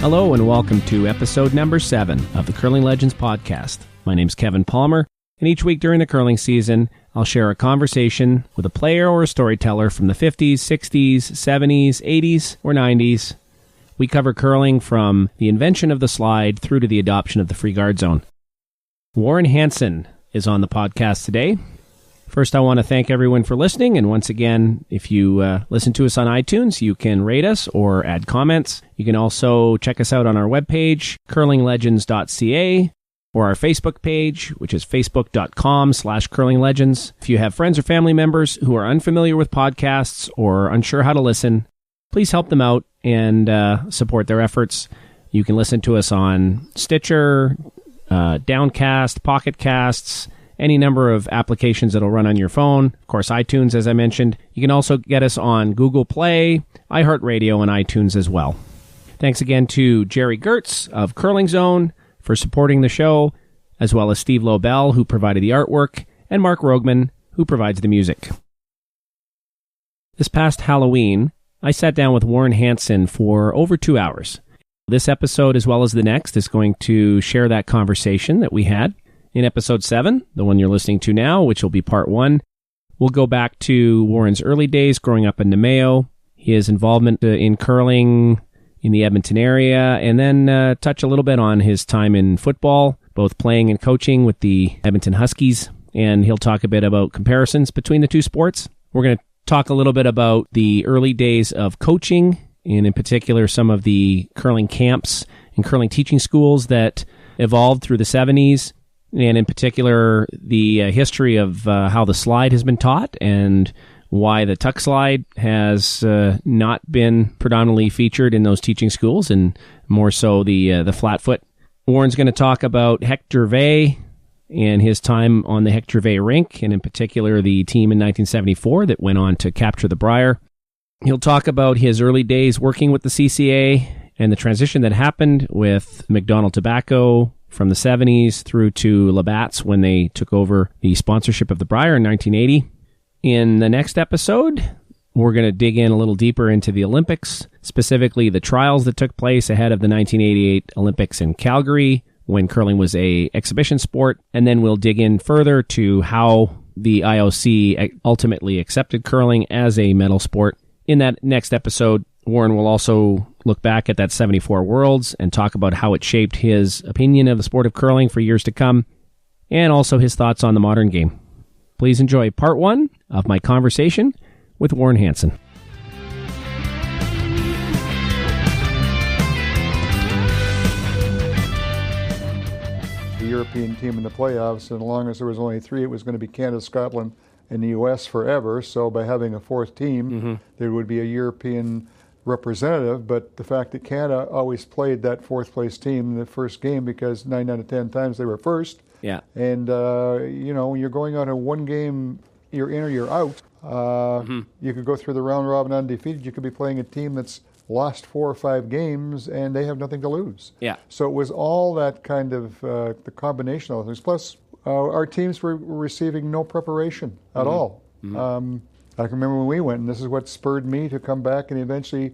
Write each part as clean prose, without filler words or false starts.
Hello and welcome to episode number 7 of the Curling Legends podcast. My name's Kevin Palmer, and each week during the curling season, I'll share a conversation with a player or a storyteller from the 50s, 60s, 70s, 80s, or 90s. We cover curling from the invention of the slide through to the adoption of the free guard zone. Warren Hansen is on the podcast today. First, I want to thank everyone for listening, and once again, if you listen to us on iTunes, you can rate us or add comments. You can also check us out on our webpage, curlinglegends.ca, or our Facebook page, which is facebook.com/curlinglegends. If you have friends or family members who are unfamiliar with podcasts or unsure how to listen, please help them out and support their efforts. You can listen to us on Stitcher, Downcast, Pocket Casts, any number of applications that'll run on your phone. Of course, iTunes, as I mentioned. You can also get us on Google Play, iHeartRadio, and iTunes as well. Thanks again to Jerry Gertz of Curling Zone for supporting the show, as well as Steve Lobel, who provided the artwork, and Mark Rogman, who provides the music. This past Halloween, I sat down with Warren Hansen for over 2 hours. This episode, as well as the next, is going to share that conversation that we had. In episode 7, the one you're listening to now, which will be part 1, we'll go back to Warren's early days growing up in Nemeo, his involvement in curling in the Edmonton area, and then touch a little bit on his time in football, both playing and coaching with the Edmonton Huskies, and he'll talk a bit about comparisons between the two sports. We're going to talk a little bit about the early days of coaching, and in particular some of the curling camps and curling teaching schools that evolved through the 70s, and in particular, the history of how the slide has been taught and why the tuck slide has not been predominantly featured in those teaching schools, and more so the flat foot. Warren's going to talk about Hec Gervais and his time on the Hec Gervais rink, and in particular the team in 1974 that went on to capture the Brier. He'll talk about his early days working with the CCA and the transition that happened with McDonald Tobacco from the 70s through to Labatt's when they took over the sponsorship of the Brier in 1980. In the next episode, we're going to dig in a little deeper into the Olympics, specifically the trials that took place ahead of the 1988 Olympics in Calgary when curling was a exhibition sport, and then we'll dig in further to how the IOC ultimately accepted curling as a medal sport. In that next episode, Warren will also look back at that 74 Worlds and talk about how it shaped his opinion of the sport of curling for years to come, and also his thoughts on the modern game. Please enjoy part 1 of my conversation with Warren Hansen. The European team in the playoffs, and as long as there was only 3, it was going to be Canada, Scotland, and the U.S. forever. So by having a 4th team, there would be a European representative, but the fact that Canada always played that 4th place team in the first game because 9 out of 10 times they were first. Yeah. And, when you're going on a 1 game, you're in or you're out. You could go through the round robin undefeated. You could be playing a team that's lost 4 or 5 games and they have nothing to lose. Yeah. So it was all that kind of the combination of things. Plus, our teams were receiving no preparation at all. I can remember when we went, and this is what spurred me to come back and eventually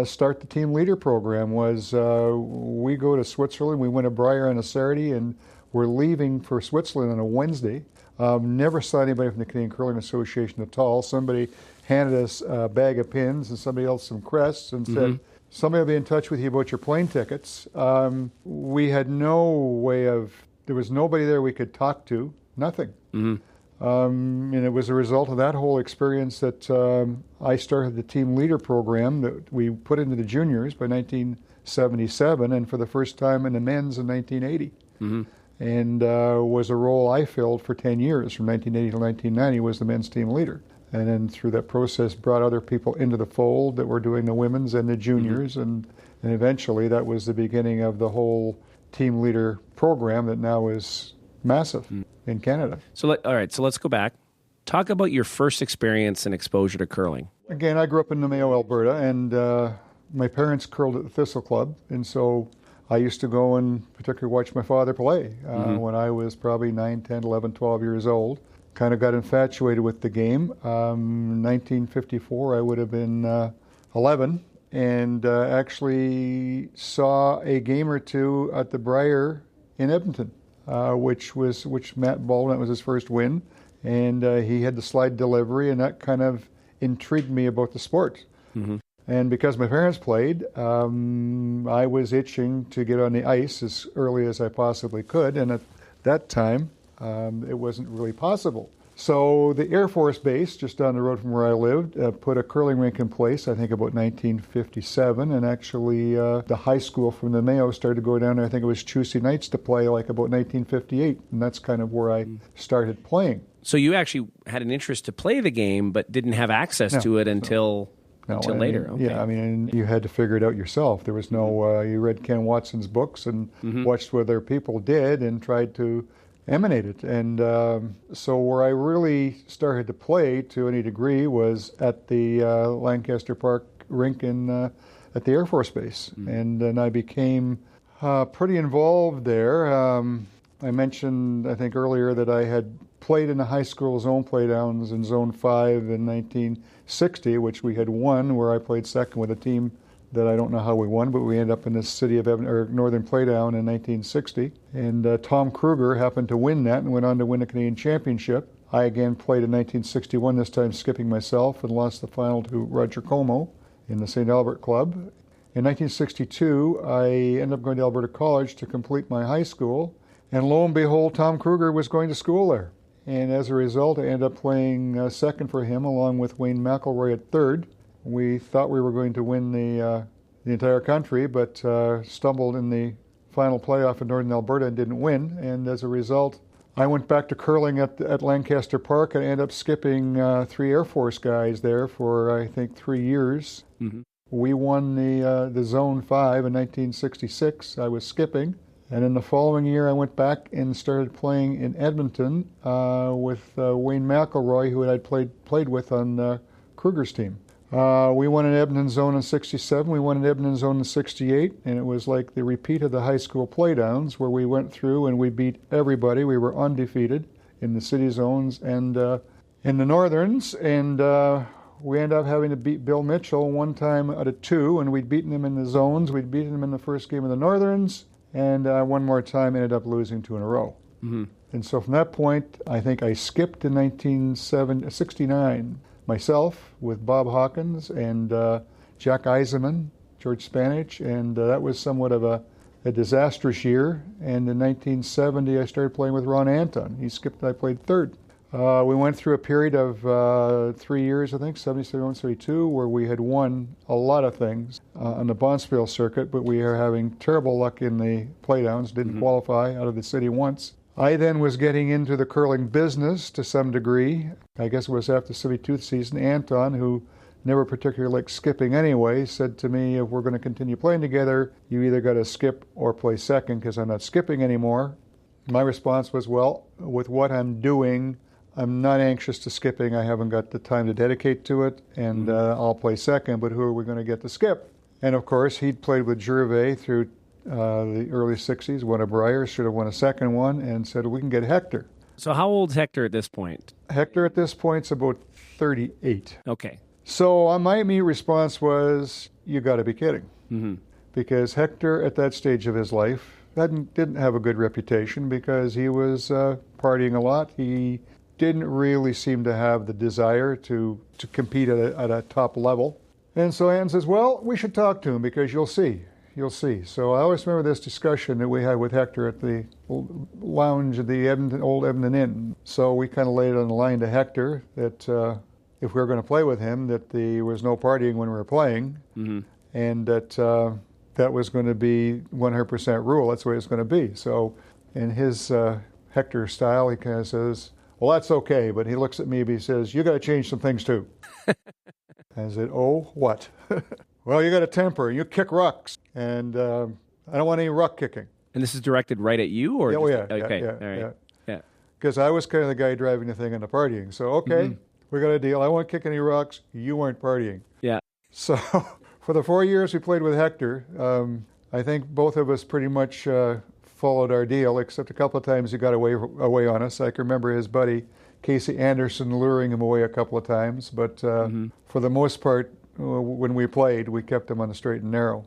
start the team leader program, was we go to Switzerland, we win a Brier on a Saturday, and we're leaving for Switzerland on a Wednesday. Never saw anybody from the Canadian Curling Association at all. Somebody handed us a bag of pins and somebody else some crests and said, somebody will be in touch with you about your plane tickets. We had no way of, there was nobody there we could talk to, nothing. And it was a result of that whole experience that I started the team leader program that we put into the juniors by 1977, and for the first time in the men's in 1980. And was a role I filled for 10 years, from 1980 to 1990, was the men's team leader. And then through that process brought other people into the fold that were doing the women's and the juniors, and eventually that was the beginning of the whole team leader program that now is massive in Canada. So, all right, so let's go back. Talk about your first experience and exposure to curling. Again, I grew up in Nemeo, Alberta, and my parents curled at the Thistle Club, and so I used to go and particularly watch my father play when I was probably 9, 10, 11, 12 years old. Kind of got infatuated with the game. 1954, I would have been 11, and actually saw a game or two at the Briar in Edmonton, which Matt Baldwin, that was his first win, and he had the slide delivery, and that kind of intrigued me about the sport. Mm-hmm. And because my parents played, I was itching to get on the ice as early as I possibly could, and at that time, it wasn't really possible. So the Air Force Base, just down the road from where I lived, put a curling rink in place, I think about 1957, and actually the high school from the Mayo started to go down there, I think it was Tuesday nights to play, like about 1958, and that's kind of where I started playing. So you actually had an interest to play the game, but didn't have access to it until later. Okay. Yeah, I mean, you had to figure it out yourself. There was no, you read Ken Watson's books and watched what other people did and tried to emanate it. And so where I really started to play to any degree was at the Lancaster Park rink at the Air Force Base. And then I became pretty involved there. I mentioned, I think earlier, that I had played in the high school zone playdowns in Zone 5 in 1960, which we had won, where I played second with a team that I don't know how we won, but we ended up in the city of Northern Playdown in 1960. And Tom Kruger happened to win that and went on to win the Canadian Championship. I again played in 1961, this time skipping myself, and lost the final to Roger Como in the St. Albert Club. In 1962, I ended up going to Alberta College to complete my high school, and lo and behold, Tom Kruger was going to school there. And as a result, I ended up playing second for him, along with Wayne McElroy at third. We thought we were going to win the entire country, but stumbled in the final playoff in Northern Alberta and didn't win. And as a result, I went back to curling at Lancaster Park and ended up skipping 3 Air Force guys there for, I think, 3 years. Mm-hmm. We won the Zone 5 in 1966. I was skipping. And in the following year, I went back and started playing in Edmonton with Wayne McElroy, who I'd played with on Kruger's team. We won an Edmonton Zone in 67, we won an Edmonton Zone in 68, and it was like the repeat of the high school playdowns where we went through and we beat everybody. We were undefeated in the city zones and in the northerns, and we ended up having to beat Bill Mitchell one time out of 2, and we'd beaten him in the zones. We'd beaten him in the first game of the northerns, and one more time ended up losing 2 in a row. Mm-hmm. And so from that point, I think I skipped in 1969 myself with Bob Hawkins and Jack Eisenman, George Spanich, and that was somewhat of a disastrous year. And in 1970, I started playing with Ron Anton. He skipped and I played third. We went through a period of 3 years, I think, 71, 72, where we had won a lot of things on the Bonspiel circuit, but we were having terrible luck in the playdowns, didn't qualify out of the city once. I then was getting into the curling business to some degree. I guess it was after the 72 season. Anton, who never particularly liked skipping anyway, said to me, if we're going to continue playing together, you either got to skip or play second because I'm not skipping anymore. My response was, well, with what I'm doing, I'm not anxious to skipping. I haven't got the time to dedicate to it, and I'll play second, but who are we going to get to skip? And of course, he'd played with Gervais through the early 60s, won a Brier, should have won a second one, and said, we can get Hector. So how old's Hector at this point? Hector at this point's about 38. Okay. So my immediate response was, you got to be kidding. Mm-hmm. Because Hector, at that stage of his life, didn't have a good reputation because he was partying a lot. He didn't really seem to have the desire to compete at a top level. And so Ann says, well, we should talk to him because you'll see. You'll see. So I always remember this discussion that we had with Hector at the lounge of the old Edmonton Inn. So we kind of laid it on the line to Hector that if we were going to play with him, that there was no partying when we were playing, and that that was going to be 100% rule. That's the way it's going to be. So in his Hector style, he kind of says, well, that's okay. But he looks at me and he says, you got to change some things too. I said, oh, what? Well, you got a temper. You kick rucks. And I don't want any ruck kicking. And this is directed right at you? Or yeah, okay. Yeah, all right. Yeah. Because I was kind of the guy driving the thing on the partying. So, okay, we got a deal. I won't kick any rucks. You weren't partying. Yeah. So for the 4 years we played with Hector, I think both of us pretty much followed our deal, except a couple of times he got away on us. I can remember his buddy, Casey Anderson, luring him away a couple of times. But for the most part, when we played, we kept him on the straight and narrow.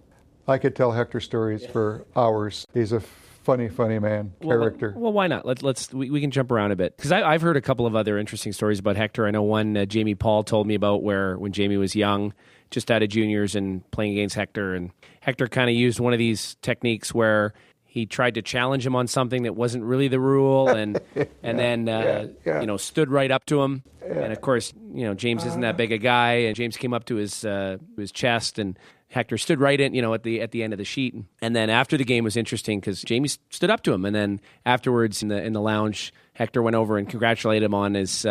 I could tell Hector stories for hours. He's a funny man, character. Well, why not? We can jump around a bit, because I've heard a couple of other interesting stories about Hector. I know one Jamie Paul told me about, where when Jamie was young, just out of juniors and playing against Hector, and Hector kind of used one of these techniques where he tried to challenge him on something that wasn't really the rule, and then stood right up to him. Yeah. And of course, James isn't that big a guy, and James came up to his chest, and Hector stood right in, at the end of the sheet. And then after the game was interesting, because Jamie stood up to him, and then afterwards in the lounge, Hector went over and congratulated him on his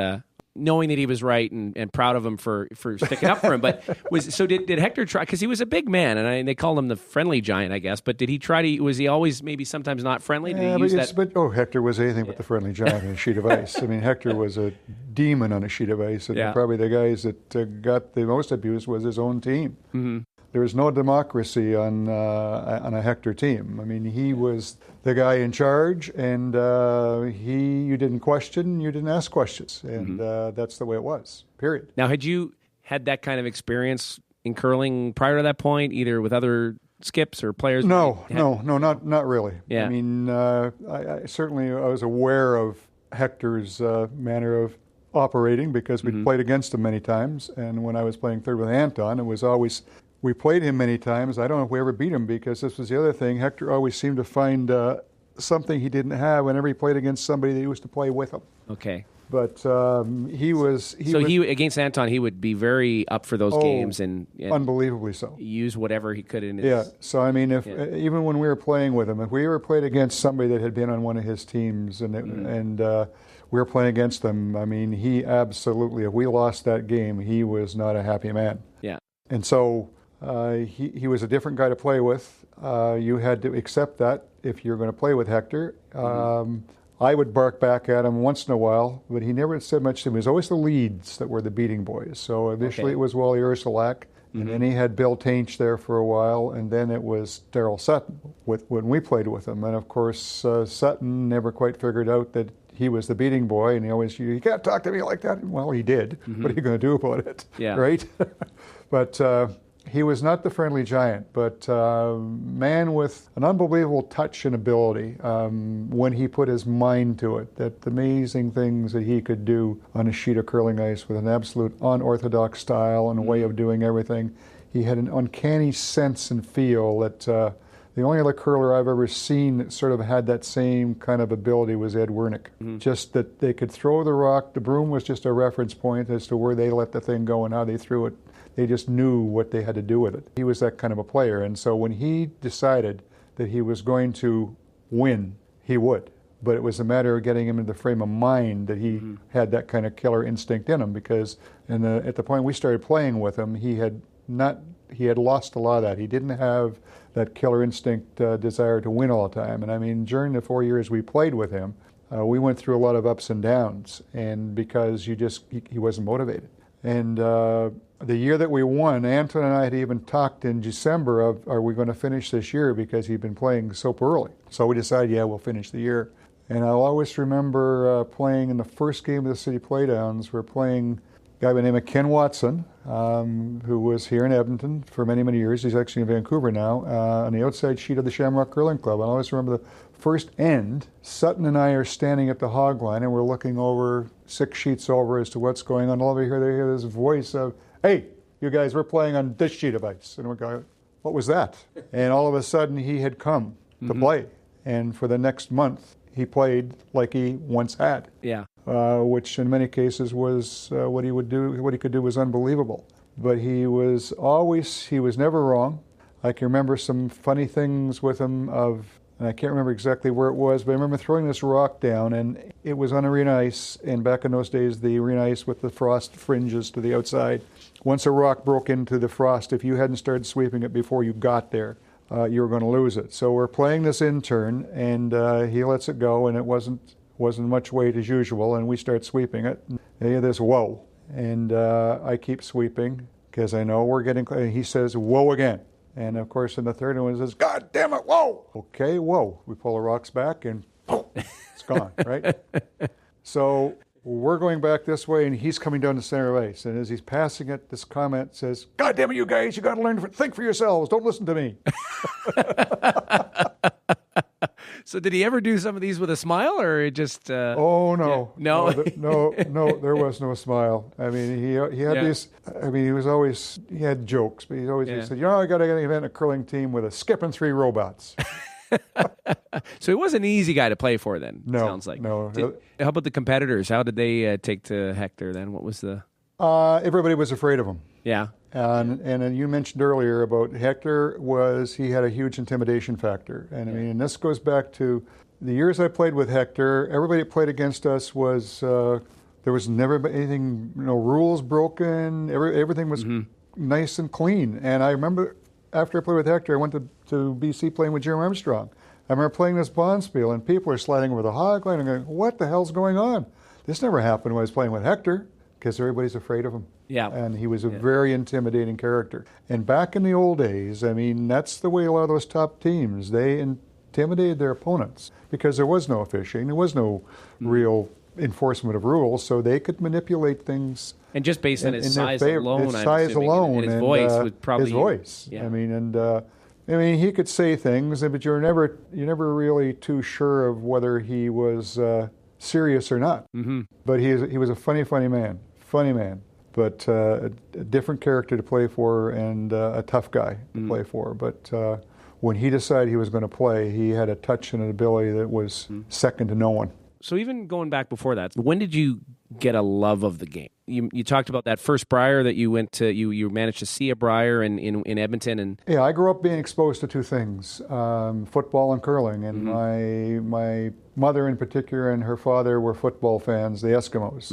knowing that he was right, and proud of him for sticking up for him. But did Hector try, because he was a big man, and they called him the friendly giant, I guess, but did he try to, was he always maybe sometimes not friendly? Did he use that? Hector was anything but the friendly giant on a sheet of ice. I mean, Hector was a demon on a sheet of ice, and probably the guys that got the most abuse was his own team. Mm-hmm. There was no democracy on a Hector team. I mean, he was the guy in charge, and you didn't question, you didn't ask questions, and that's the way it was. Period. Now, had you had that kind of experience in curling prior to that point, either with other skips or players? No, not really. Yeah. I mean, I was aware of Hector's manner of operating, because we'd played against him many times, and when I was playing third with Anton, it was always. We played him many times. I don't know if we ever beat him, because this was the other thing. Hector always seemed to find something he didn't have whenever he played against somebody that used to play with him. Okay. But he against Anton, he would be very up for those games and unbelievably so. Use whatever he could in his. Yeah. So I mean, even when we were playing with him, if we ever played against somebody that had been on one of his teams, and we were playing against them, I mean, he absolutely. If we lost that game, he was not a happy man. Yeah. And so. He was a different guy to play with. You had to accept that if you're going to play with Hector. I would bark back at him once in a while, but he never said much to me. It was always the leads that were the beating boys. So initially it was Wally Ursulak, and then he had Bill Tainch there for a while, and then it was Darryl Sutton when we played with him. And of course, Sutton never quite figured out that he was the beating boy, and he always, you can't talk to me like that. Well, he did. What are you going to do about it? Yeah. Right? But... he was not the friendly giant, but man with an unbelievable touch and ability when he put his mind to it. That the amazing things that he could do on a sheet of curling ice with an absolute unorthodox style and a way of doing everything. He had an uncanny sense and feel that the only other curler I've ever seen that sort of had that same kind of ability was Ed Wernick. Just that they could throw the rock. The broom was just a reference point as to where they let the thing go and how they threw it. They just knew what they had to do with it. He was that kind of a player. And so when he decided that he was going to win, he would. But it was a matter of getting him into the frame of mind that he had that kind of killer instinct in him, because at the point we started playing with him, he had lost a lot of that. He didn't have that killer instinct desire to win all the time. And I mean, during the 4 years we played with him, we went through a lot of ups and downs, and because he wasn't motivated. And the year that we won, Anton and I had even talked in December of, are we going to finish this year, because he'd been playing so poorly. So we decided, we'll finish the year. And I'll always remember playing in the first game of the City Playdowns. We're playing a guy by the name of Ken Watson, who was here in Edmonton for many, many years. He's actually in Vancouver now, on the outside sheet of the Shamrock Curling Club. I'll always remember the first end. Sutton and I are standing at the hog line, and we're looking over 6 sheets over as to what's going on. All over here, they hear this voice of, "Hey, you guys, we're playing on this sheet of ice." And we're going, "What was that?" And all of a sudden, he had come to play. And for the next month, he played like he once had. Yeah. Which in many cases was what he would do. What he could do was unbelievable. But he was never wrong. I can remember some funny things with him and I can't remember exactly where it was, but I remember throwing this rock down, and it was on arena ice, and back in those days, the arena ice with the frost fringes to the outside. Once a rock broke into the frost, if you hadn't started sweeping it before you got there, you were going to lose it. So we're playing this in turn, and he lets it go, and it wasn't much weight as usual, and we start sweeping it. And I hear this whoa, and I keep sweeping because I know we're getting. He says whoa again. And of course, in the third one, it says, "God damn it, whoa!" Okay, whoa. We pull the rocks back, and it's gone, right? So we're going back this way, and he's coming down the center of ice. And as he's passing it, this comment says, "God damn it, you guys, you got to learn to think for yourselves. Don't listen to me." So did he ever do some of these with a smile, or just? Oh no, yeah. No, no, there was no smile. I mean, he had these. I mean, he had jokes, but he said, I got to invent a curling team with a skip and 3 robots. So he wasn't an easy guy to play for then. No, sounds like. No. How about the competitors? How did they take to Hector then? What was the? Everybody was afraid of him. Yeah. And you mentioned earlier about Hector he had a huge intimidation factor. And I mean, this goes back to the years I played with Hector. Everybody that played against us was, there was never anything, rules broken. Everything was nice and clean. And I remember after I played with Hector, I went to BC playing with Jim Armstrong. I remember playing this bonspiel, and people are sliding over the hog line and going, what the hell's going on? This never happened when I was playing with Hector, because everybody's afraid of him. Yeah. And he was a very intimidating character. And back in the old days, I mean, that's the way a lot of those top teams, they intimidated their opponents because there was no fishing, there was no real enforcement of rules, so they could manipulate things. And just based on his size alone, his size alone, and his voice would probably his voice. Yeah. I mean, he could say things, but you're never really too sure of whether he was serious or not. Mm-hmm. But he was a funny man, but a different character to play for and a tough guy to play for. But when he decided he was going to play, he had a touch and an ability that was second to no one. So even going back before that, when did you get a love of the game? You talked about that first Brier that you went to. You managed to see a Brier in Edmonton, and yeah, I grew up being exposed to 2 things: football and curling. And my mother in particular and her father were football fans, the Eskimos,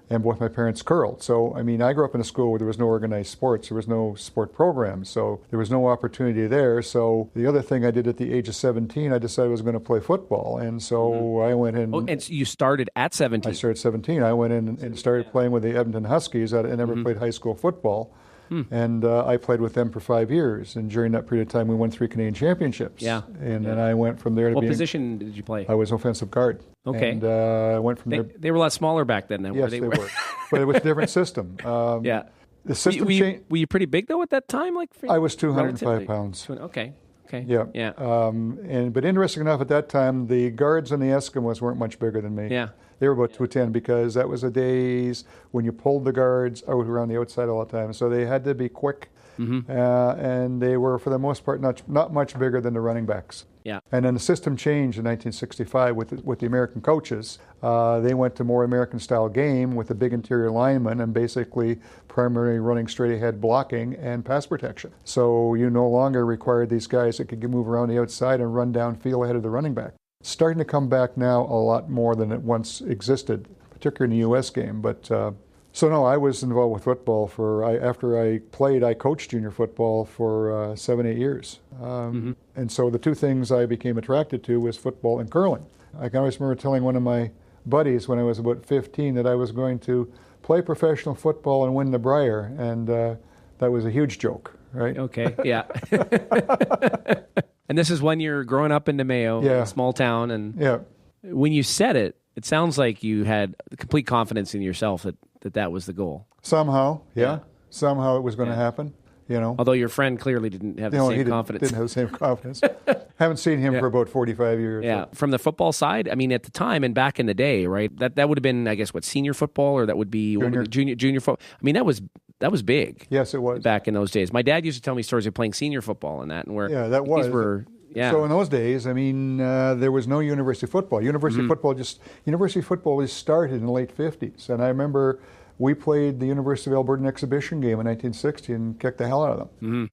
and both my parents curled. So, I mean, I grew up in a school where there was no organized sports. There was no sport program, so there was no opportunity there. So the other thing I did at the age of 17, I decided I was going to play football. And so I went in. Oh, and so you started at 17? I started at 17. I went in and started playing with the Edmonton Huskies. I never played high school football. And I played with them for 5 years. And during that period of time, we won 3 Canadian championships. Yeah. And then I went from there to What position did you play? I was offensive guard. Okay. And I went from there. They were a lot smaller back then. Yes, they were. But it was a different system. Yeah. The system changed. Were you pretty big, though, at that time? I was 205 pounds. Okay. Yeah. Yeah. But interesting enough, at that time, the guards and the Eskimos weren't much bigger than me. Yeah. They were about 210 because that was the days when you pulled the guards out around the outside all the time. So they had to be quick. And they were, for the most part, not much bigger than the running backs. Yeah. And then the system changed in 1965 with the American coaches. They went to more American-style game with a big interior lineman and basically primarily running straight ahead blocking and pass protection. So you no longer required these guys that could move around the outside and run downfield ahead of the running back. Starting to come back now a lot more than it once existed, particularly in the U.S. game. But so no, I was involved with football after I played, I coached junior football for 7-8 years. And so the 2 things I became attracted to was football and curling. I can always remember telling one of my buddies when I was about 15 that I was going to play professional football and win the Brier, and that was a huge joke, right? Okay, yeah. And this is when you're growing up in Mayo, a small town, and when you said it, it sounds like you had complete confidence in yourself that was the goal. Somehow, yeah. Somehow it was going to happen, Although your friend clearly didn't have the same confidence. Didn't have the same confidence. Haven't seen him for about 45 years. Yeah. So. From the football side, I mean, at the time and back in the day, right? That would have been, I guess, senior football, or that would be junior football. I mean, that was big. Yes, it was back in those days. My dad used to tell me stories of playing senior football and that, and where that was. These were, So in those days, I mean, there was no university football. University football was started in the late 50s, and I remember we played the University of Alberta exhibition game in 1960 and kicked the hell out of them.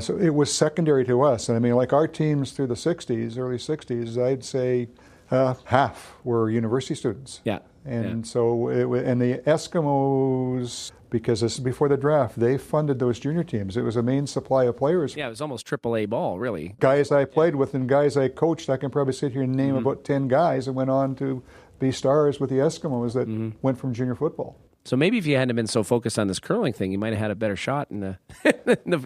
So it was secondary to us. And I mean, like our teams through the 60s, early 60s, I'd say half were university students. Yeah. And so, and the Eskimos, because this is before the draft, they funded those junior teams. It was a main supply of players. Yeah, it was almost AAA ball, really. Guys I played with and guys I coached, I can probably sit here and name about 10 guys that went on to be stars with the Eskimos that went from junior football. So maybe if you hadn't been so focused on this curling thing, you might have had a better shot in the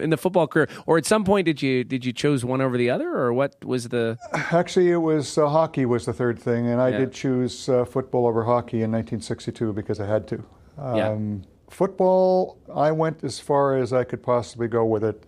in the football career. Or at some point, did you choose one over the other, or what was the? Actually, it was hockey was the third thing, and I did choose football over hockey in 1962 because I had to. Football, I went as far as I could possibly go with it.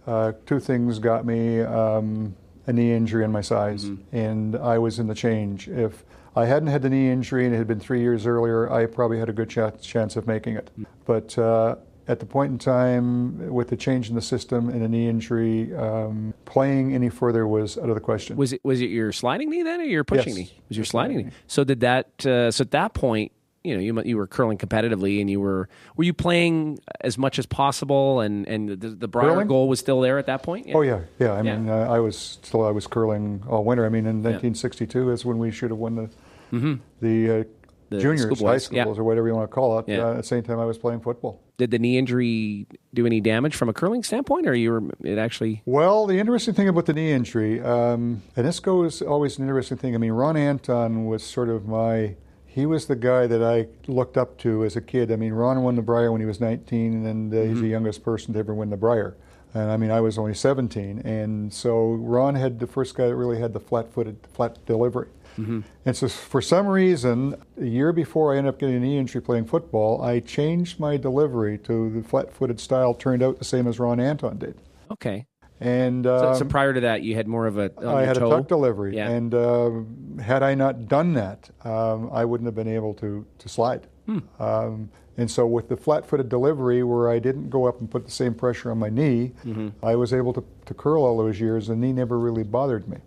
Two things got me a knee injury and my size, and I was in the change. If I hadn't had the knee injury and it had been 3 years earlier, I probably had a good chance of making it. But at the point in time, with the change in the system and a knee injury, playing any further was out of the question. Was it your sliding knee then, or your pushing knee? It was your sliding knee. So did that? So at that point, you were curling competitively, and were you playing as much as possible, and the Brier goal was still there at that point? Yeah. Oh yeah. I mean, I was curling all winter. I mean, in 1962 is when we should have won the juniors, high schools, or whatever you want to call it. At the same time, I was playing football. Did the knee injury do any damage from a curling standpoint, or it actually? Well, the interesting thing about the knee injury, and this goes always an interesting thing. I mean, Ron Anton was sort of he was the guy that I looked up to as a kid. I mean, Ron won the Brier when he was 19, and he's the youngest person to ever win the Brier. And I mean, I was only 17, and so Ron had the first guy that really had the flat delivery. And so for some reason, a year before I ended up getting a knee injury playing football, I changed my delivery to the flat-footed style. Turned out the same as Ron Anton did. Okay. And so prior to that, you had more of a I had a tuck delivery, and had I not done that, I wouldn't have been able to slide. And so with the flat-footed delivery, where I didn't go up and put the same pressure on my knee, I was able to curl all those years. The knee never really bothered me.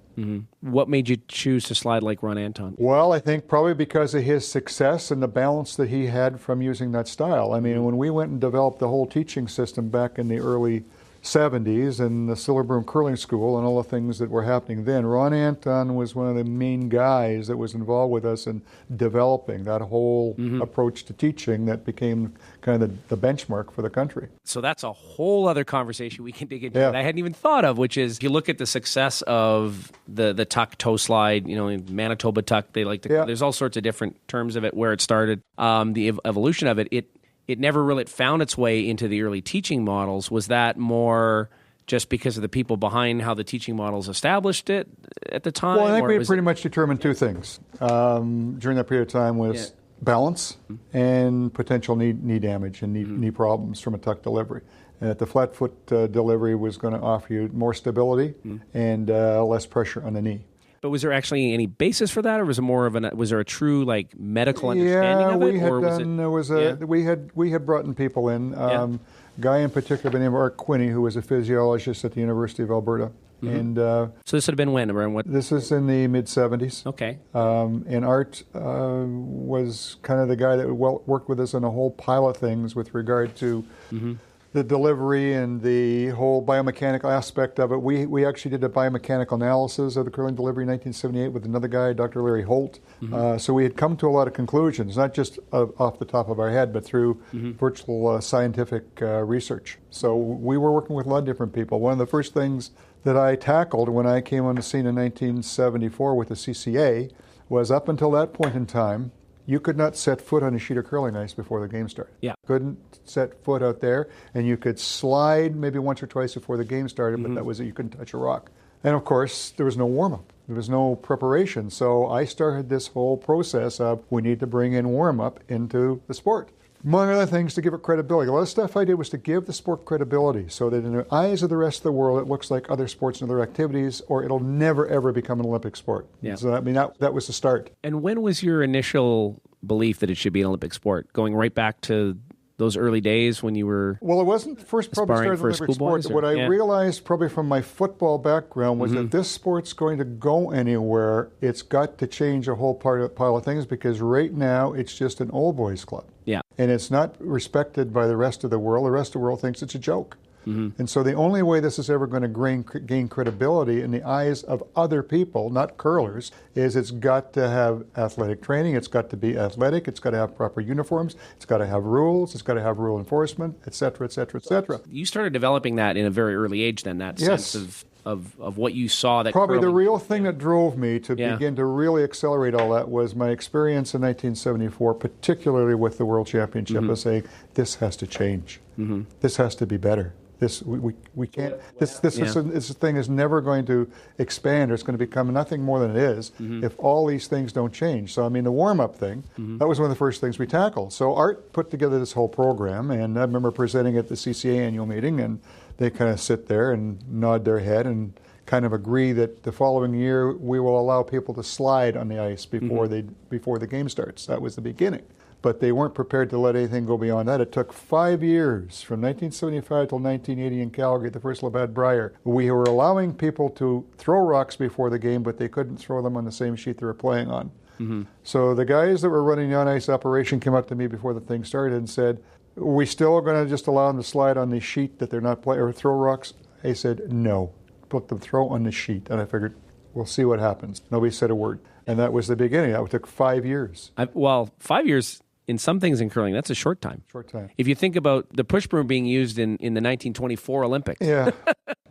What made you choose to slide like Ron Anton? Well, I think probably because of his success and the balance that he had from using that style. I mean, when we went and developed the whole teaching system back in the early 70s and the Silverbroom Curling School and all the things that were happening then, Ron Anton was one of the main guys that was involved with us in developing that whole approach to teaching that became kind of the benchmark for the country. So that's a whole other conversation we can dig into that I hadn't even thought of, which is if you look at the success of the tuck toe slide, in Manitoba tuck, they like to, there's all sorts of different terms of it, where it started, the evolution of it never really found its way into the early teaching models. Was that more just because of the people behind how the teaching models established it at the time? Well, I think we had pretty much determined two things during that period of time was balance and potential knee damage and knee problems from a tuck delivery. And that the flat foot delivery was going to offer you more stability and less pressure on the knee. But was there actually any basis for that, or was it more of was there a true medical understanding of it? We had brought in people in. Guy in particular by the name of Art Quinney, who was a physiologist at the University of Alberta. And so this would have been when? Around what? This is in the mid-'70s. Okay. And Art was kind of the guy that worked with us on a whole pile of things with regard to the delivery and the whole biomechanical aspect of it. We actually did a biomechanical analysis of the curling delivery in 1978 with another guy, Dr. Larry Holt. So we had come to a lot of conclusions, not just off the top of our head, but through virtual scientific research. So we were working with a lot of different people. One of the first things that I tackled when I came on the scene in 1974 with the CCA was, up until that point in time, you could not set foot on a sheet of curling ice before the game started. Couldn't set foot out there, and you could slide maybe once or twice before the game started, but that was it. You couldn't touch a rock. And of course, there was no warm-up. There was no preparation. So I started this whole process of, we need to bring in warm-up into the sport. Among other things, to give it credibility. A lot of stuff I did was to give the sport credibility so that in the eyes of the rest of the world, it looks like other sports and other activities, or it'll never, ever become an Olympic sport. So, I mean, that was the start. And when was your initial belief that it should be an Olympic sport? Going right back to those early days when you were Well, it wasn't first probably started as an Olympic sport. What I realized probably from my football background was that this sport's going to go anywhere, it's got to change a whole pile of things, because right now it's just an old boys club. And it's not respected by the rest of the world. The rest of the world thinks it's a joke. And so the only way this is ever going to gain credibility in the eyes of other people, not curlers, is it's got to have athletic training, it's got to be athletic, it's got to have proper uniforms, it's got to have rules, it's got to have rule enforcement, et cetera, et cetera, et cetera. You started developing that in a very early age then, that sense of of what you saw that probably the curling- real thing that drove me to begin to really accelerate all that was my experience in 1974, particularly with the World Championship, of saying this has to change. This has to be better. We can't. This thing is never going to expand, or it's going to become nothing more than it is if all these things don't change. So I mean, the warm-up thing, that was one of the first things we tackled. So Art put together this whole program, and I remember presenting at the CCA annual meeting, and they kind of sit there and nod their head and kind of agree that the following year we will allow people to slide on the ice before the game starts. That was the beginning. But they weren't prepared to let anything go beyond that. It took 5 years, from 1975 till 1980 in Calgary, the first Labatt Brier. We were allowing people to throw rocks before the game, but they couldn't throw them on the same sheet they were playing on. So the guys that were running the on-ice operation came up to me before the thing started and said, "Are we still going to just allow them to slide on the sheet that they're not playing, or throw rocks?" I said, "No, put them throw on the sheet." And I figured, we'll see what happens. Nobody said a word. And that was the beginning. That took 5 years. 5 years in some things in curling, that's a short time. Short time. If you think about the push broom being used in the 1924 Olympics. Yeah.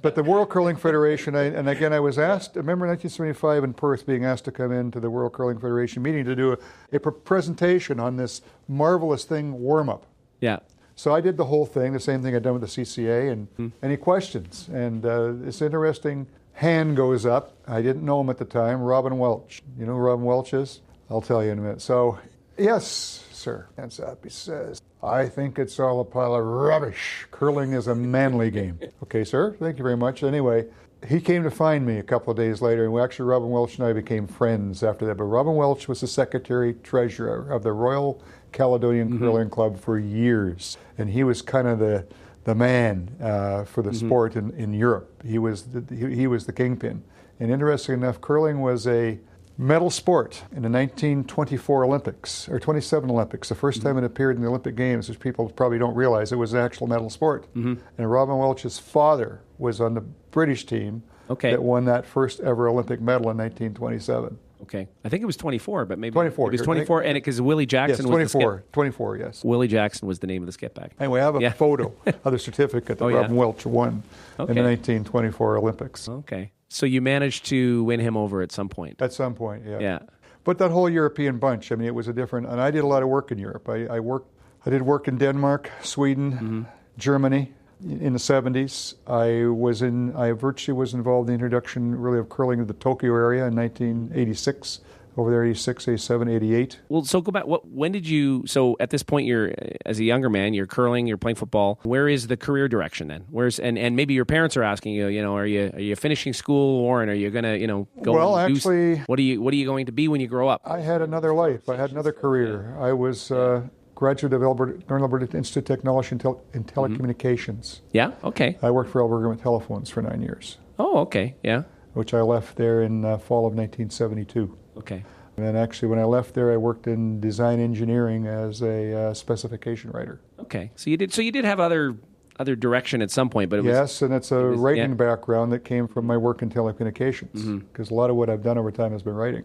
But the World Curling Federation, and again, I was asked, I remember 1975 in Perth being asked to come into the World Curling Federation meeting to do a presentation on this marvelous thing, warm-up. Yeah. So I did the whole thing, the same thing I'd done with the CCA, and any questions. And this interesting hand goes up. I didn't know him at the time, Robin Welch. You know who Robin Welch is? I'll tell you in a minute. So, yes, sir. Hands up, he says, "I think it's all a pile of rubbish. Curling is a manly game." Okay, sir, thank you very much. Anyway, he came to find me a couple of days later, and actually Robin Welch and I became friends after that. But Robin Welch was the secretary-treasurer of the Royal Caledonian Curling Club for years, and he was kind of the man for the sport in Europe. He was the kingpin. And interesting enough, curling was a medal sport in the 1924 Olympics, or 27 Olympics, the first time it appeared in the Olympic Games, which people probably don't realize it was an actual medal sport. And Robin Welch's father was on the British team that won that first ever Olympic medal in 1927. Okay. I think it was 24, but maybe 24. It was 24, and because Willie Jackson was the skip. 24, yes. Willie Jackson was the name of the skip back. Anyway, I have a photo of the certificate that Robin Welch won in the 1924 Olympics. Okay. So you managed to win him over at some point. At some point, yeah. Yeah. But that whole European bunch, I mean, it was a different, and I did a lot of work in Europe. I did work in Denmark, Sweden, Germany in the 70s. I virtually was involved in the introduction, really, of curling to the Tokyo area in 1986. Over there, 86, 87, 88. Well, so go back. When did you? So at this point, you're as a younger man, you're curling, you're playing football. Where is the career direction then? And maybe your parents are asking you, are you finishing school, Warren? Are you gonna, go? Well, actually, what are you going to be when you grow up? I had another life. I had another career. I was graduate of Northern Alberta Institute of Technology and Telecommunications. Yeah. Okay. I worked for Alberta Telephones for 9 years. Oh, okay. Yeah. Which I left there in fall of 1972. Okay. And then actually, when I left there, I worked in design engineering as a specification writer. Okay. So you did have other direction at some point, but it was... Yes, and it's a writing background that came from my work in telecommunications, because a lot of what I've done over time has been writing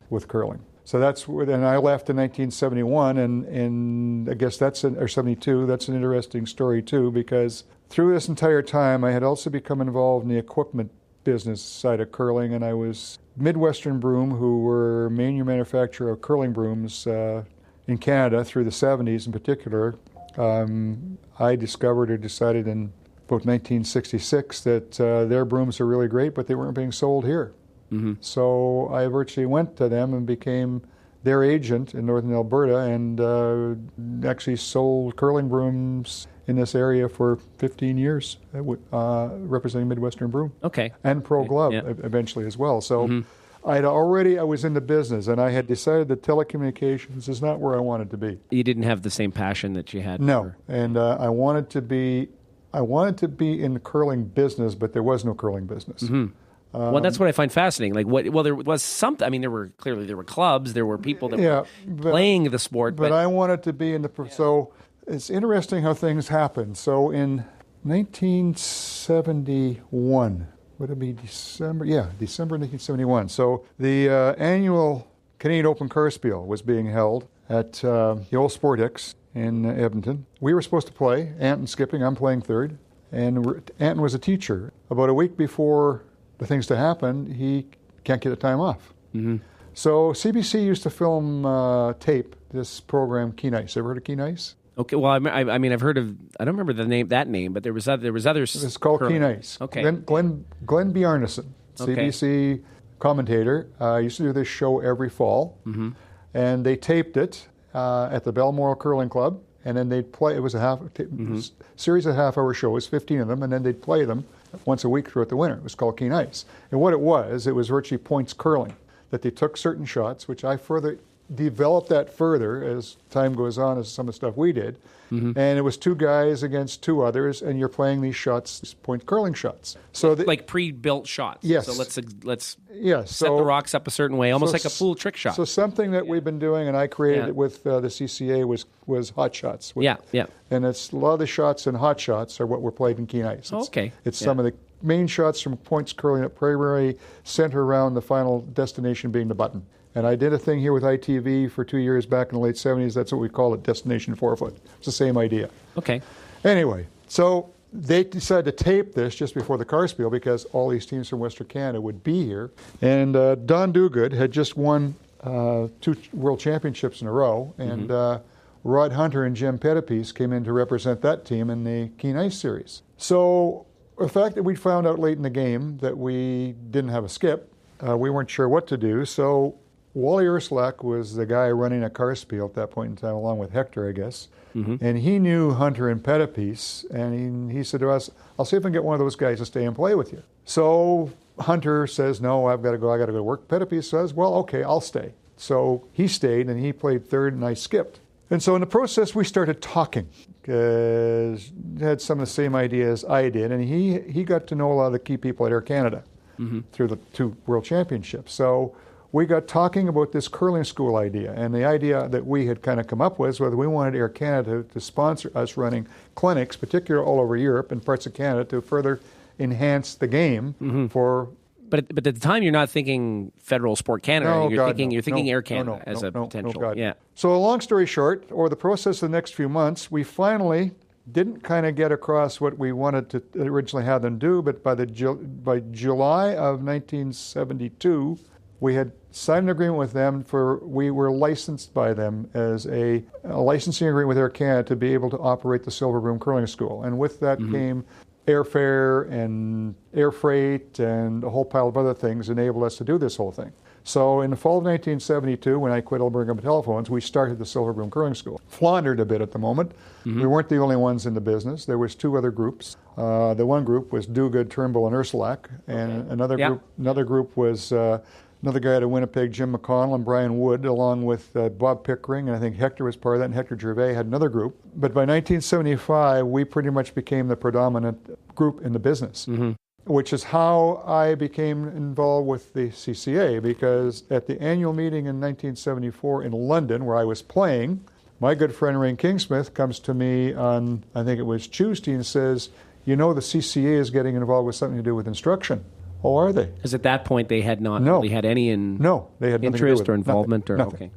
with curling. So and I left in 1971, and I guess or 72, that's an interesting story too, because through this entire time, I had also become involved in the equipment business side of curling, and I was Midwestern Broom, who were main manufacturer of curling brooms in Canada through the 70s in particular. I discovered or decided in about 1966 that their brooms are really great, but they weren't being sold here. So I virtually went to them and became their agent in northern Alberta, and actually sold curling brooms in this area for 15 years, representing Midwestern Broom. Okay. And Pro Glove eventually as well. So I was in the business, and I had decided that telecommunications is not where I wanted to be. You didn't have the same passion that you had. No, and I wanted to be in the curling business, but there was no curling business. Well, that's what I find fascinating. There was something. I mean, there were clubs, there were people that were playing the sport. But I wanted to be in the. So it's interesting how things happen. So in 1971, would it be December? Yeah, December 1971. So the annual Canadian Open Carspiel was being held at the old Sportex in Edmonton. We were supposed to play, Anton skipping, I'm playing third, and Anton was a teacher. About a week before the things to happen, he can't get the time off. So CBC used to film tape this program Keen Ice. Ever heard of Keen Ice? Okay, well, I mean, I've heard of. I don't remember that name, but there was others. It's called Keen Ice. Okay. Glenn Bjarnason, CBC commentator, used to do this show every fall, and they taped it at the Balmoral Curling Club, and then they'd play. It was a series of half-hour shows, 15 of them, and then they'd play them once a week throughout the winter. It was called Keen Ice, and what it was virtually points curling. That they took certain shots, which I further developed that further as time goes on, as some of the stuff we did. And it was two guys against two others, and you're playing these shots, these point curling shots. So like pre-built shots. Yes. So let's set the rocks up a certain way, almost like a pool trick shot. So something that we've been doing, and I created it with the CCA, was hot shots. Yeah. And it's a lot of the shots in hot shots are what were played in Keen Ice. It's some of the main shots from points curling at primary, center around, the final destination being the button. And I did a thing here with ITV for 2 years back in the late 70s. That's what we call it, Destination 4-foot. It's the same idea. Okay. Anyway, so they decided to tape this just before the Carspiel because all these teams from Western Canada would be here. And Don Duguid had just won 2 World Championships in a row. And Rod Hunter and Jim Pettipies came in to represent that team in the Keen Ice series. So the fact that we found out late in the game that we didn't have a skip, we weren't sure what to do. So Wally Ursulak was the guy running a Carspiel at that point in time, along with Hector, I guess. And he knew Hunter and Pettipies, and he said to us, I'll see if I can get one of those guys to stay and play with you. So Hunter says, no, I've got to go to work. Pettipies says, well, okay, I'll stay. So he stayed, and he played third, and I skipped. And so in the process, we started talking, because he had some of the same ideas I did, and he got to know a lot of the key people at Air Canada through the 2 World Championships. So we got talking about this curling school idea, and the idea that we had kind of come up with was whether we wanted Air Canada to sponsor us running clinics, particularly all over Europe and parts of Canada, to further enhance the game for. But at the time, you're not thinking Federal Sport Canada. You're thinking Air Canada as a potential. Yeah. So long story short, over the process of the next few months, we finally didn't kind of get across what we wanted to originally have them do, but by July of 1972, we had signed an agreement with them we were licensed by them as a licensing agreement with Air Canada to be able to operate the Silver Broom Curling School. And with that came airfare and air freight and a whole pile of other things enabled us to do this whole thing. So in the fall of 1972, when I quit Alberta Telephones, we started the Silver Broom Curling School. Floundered a bit at the moment. We weren't the only ones in the business. There was 2 other groups. The one group was Duguid, Turnbull, and Ursulak, and another group was another guy out of Winnipeg, Jim McConnell, and Brian Wood, along with Bob Pickering, and I think Hector was part of that, and Hector Gervais had another group. But by 1975, we pretty much became the predominant group in the business, which is how I became involved with the CCA, because at the annual meeting in 1974 in London, where I was playing, my good friend Rain Kingsmith comes to me on, I think it was Tuesday, and says, the CCA is getting involved with something to do with instruction. Oh, are they? Because at that point they had not really had any they had interest or involvement nothing.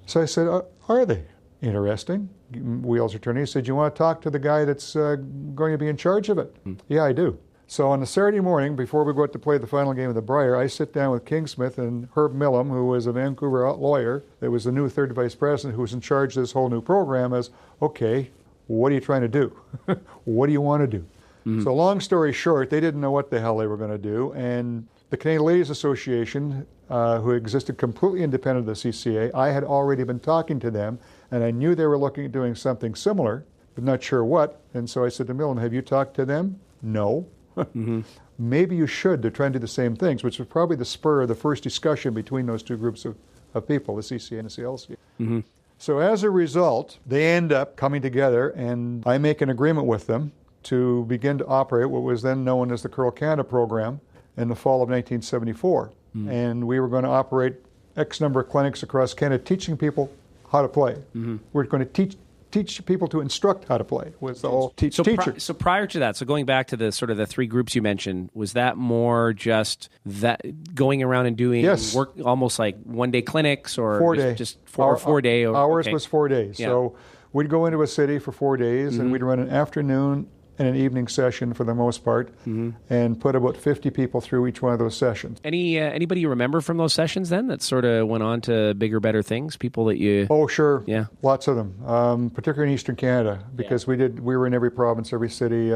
So I said, are they? Interesting. Wheels are turning. He said, you want to talk to the guy that's going to be in charge of it? Yeah, I do. So on a Saturday morning, before we go out to play the final game of the Brier, I sit down with Kingsmith and Herb Millam, who was a Vancouver lawyer that was the new third vice president who was in charge of this whole new program, as, okay, what are you trying to do? What do you want to do? So long story short, they didn't know what the hell they were going to do. And the Canadian Ladies Association, who existed completely independent of the CCA, I had already been talking to them, and I knew they were looking at doing something similar, but not sure what. And so I said to Millen, have you talked to them? No. Maybe you should. They're trying to do the same things, which was probably the spur of the first discussion between those 2 groups of people, the CCA and the CLC. So as a result, they end up coming together, and I make an agreement with them to begin to operate what was then known as the Curl Canada program in the fall of 1974. And we were going to operate X number of clinics across Canada teaching people how to play. We're going to teach people to instruct how to play was the whole teacher. So prior to that, so going back to the sort of the 3 groups you mentioned, was that more just that going around and doing work almost like one-day clinics or 4-day. just 4-day? Ours was 4 days. Yeah. So we'd go into a city for 4 days and we'd run an afternoon, in an evening session for the most part, and put about 50 people through each one of those sessions. Anybody you remember from those sessions then that sort of went on to bigger, better things? People that you... Oh, sure. Yeah. Lots of them, particularly in Eastern Canada, because we were in every province, every city.